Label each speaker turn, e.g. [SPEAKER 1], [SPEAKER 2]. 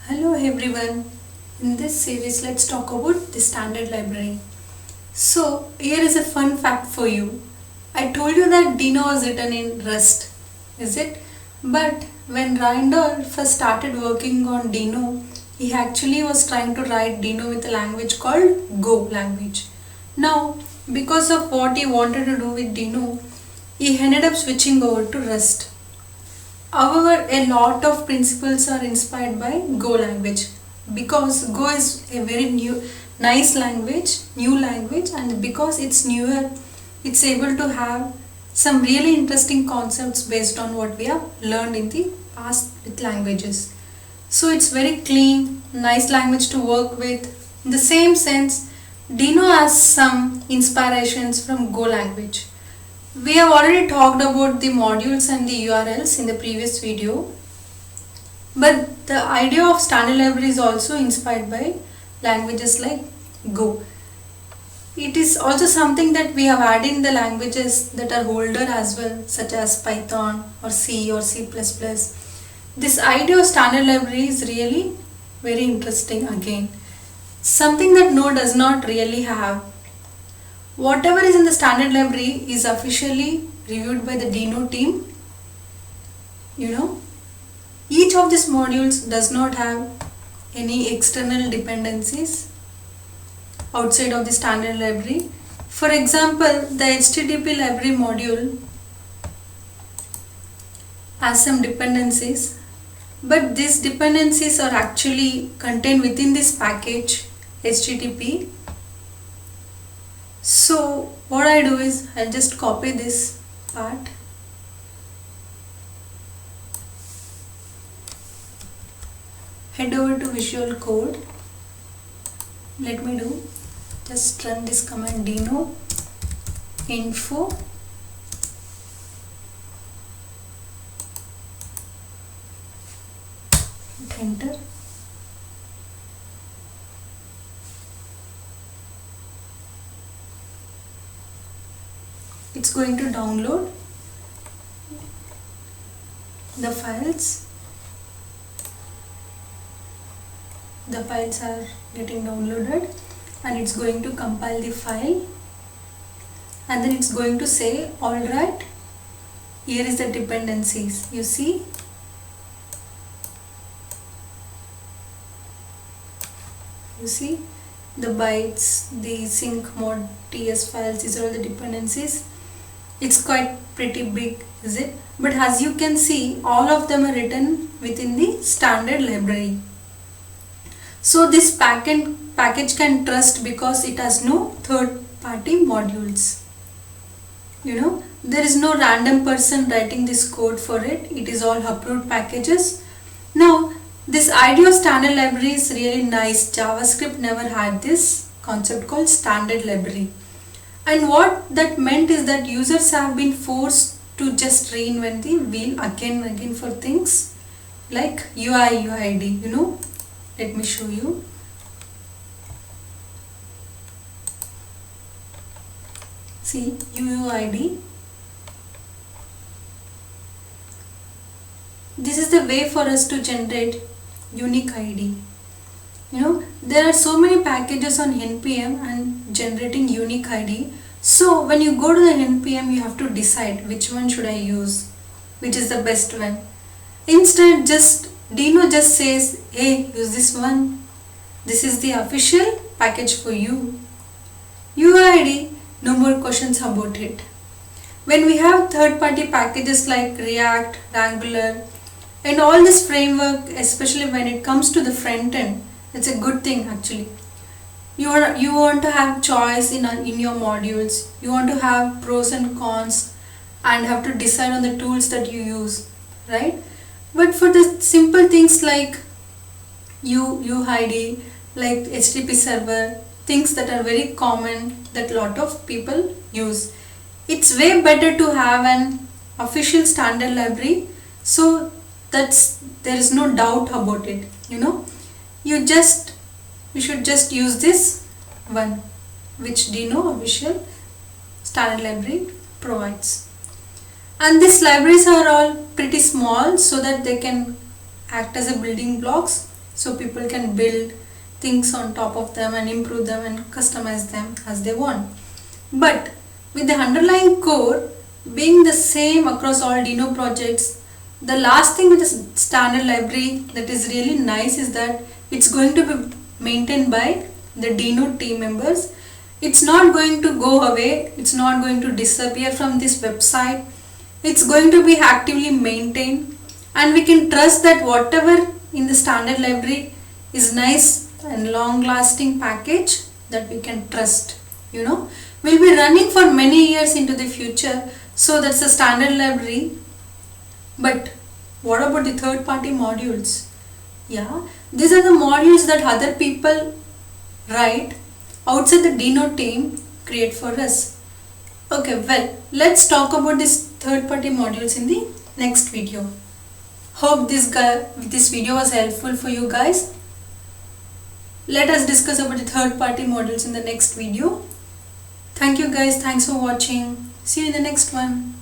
[SPEAKER 1] Hello everyone. In this series, let's talk about the standard library. So, here is a fun fact for you. I told you that Dino was written in Rust, is it? But when Randall first started working on Dino, he actually was trying to write Dino with a language called Go language. Now, because of what he wanted to do with Dino, he ended up switching over to Rust. However, a lot of principles are inspired by Go language because Go is a very new language, and because it's newer, it's able to have some really interesting concepts based on what we have learned in the past with languages. So it's very clean, nice language to work with. In the same sense, Dino has some inspirations from Go language. We have already talked about the modules and the URLs in the previous video, but the idea of standard library is also inspired by languages like Go. It is also something that we have added in the languages that are older as well, such as Python or C or C++. This idea of standard library is really very interesting again. Something that Node does not really have. Whatever is in the standard library is officially reviewed by the Dino team. Each of these modules does not have any external dependencies outside of the standard library. For example, the HTTP library module has some dependencies, but these dependencies are actually contained within this package HTTP. So what I do is I'll just copy this part, head over to Visual Code. Let me do just run this command dino info enter. It's going to download the files. The files are getting downloaded and it's going to compile the file, and then it's going to say, alright, here is the dependencies. You see, the bytes, the sync mod ts files, these are all the dependencies. It's quite pretty big, is it? But as you can see, all of them are written within the standard library. So this package can trust because it has no third-party modules. There is no random person writing this code for it. It is all approved packages. Now, this idea of standard library is really nice. JavaScript never had this concept called standard library. And what that meant is that users have been forced to just reinvent the wheel again and again for things like UI, UID, Let me show you. See, UUID. This is the way for us to generate unique ID. There are so many packages on NPM and generating unique ID. So when you go to the NPM, you have to decide which one should I use, which is the best one. Instead, Dino just says, hey, use this one. This is the official package for you. UID, no more questions about it. When we have third-party packages like React, Angular, and all this framework, especially when it comes to the front end, it's a good thing actually. You want to have choice in your modules. You want to have pros and cons and have to decide on the tools that you use, right? But for the simple things like UID, like HTTP server, things that are very common that lot of people use, it's way better to have an official standard library, so there is no doubt about it. You should just use this one which Dino official standard library provides. And these libraries are all pretty small so that they can act as a building blocks so people can build things on top of them and improve them and customize them as they want. But with the underlying core being the same across all Dino projects, the last thing with the standard library that is really nice is that it's going to be maintained by the Dino team members. It's not going to go away, it's not going to disappear from this website. It's going to be actively maintained, and we can trust that whatever in the standard library is nice and long lasting package that we can trust. Will be running for many years into the future, so that's the standard library. But what about the third party modules? Yeah, these are the modules that other people write outside the Dino team create for us. Okay, well, let's talk about these third party modules in the next video. Hope this video was helpful for you guys. Let us discuss about the third party modules in the next video. Thank you guys, thanks for watching. See you in the next one.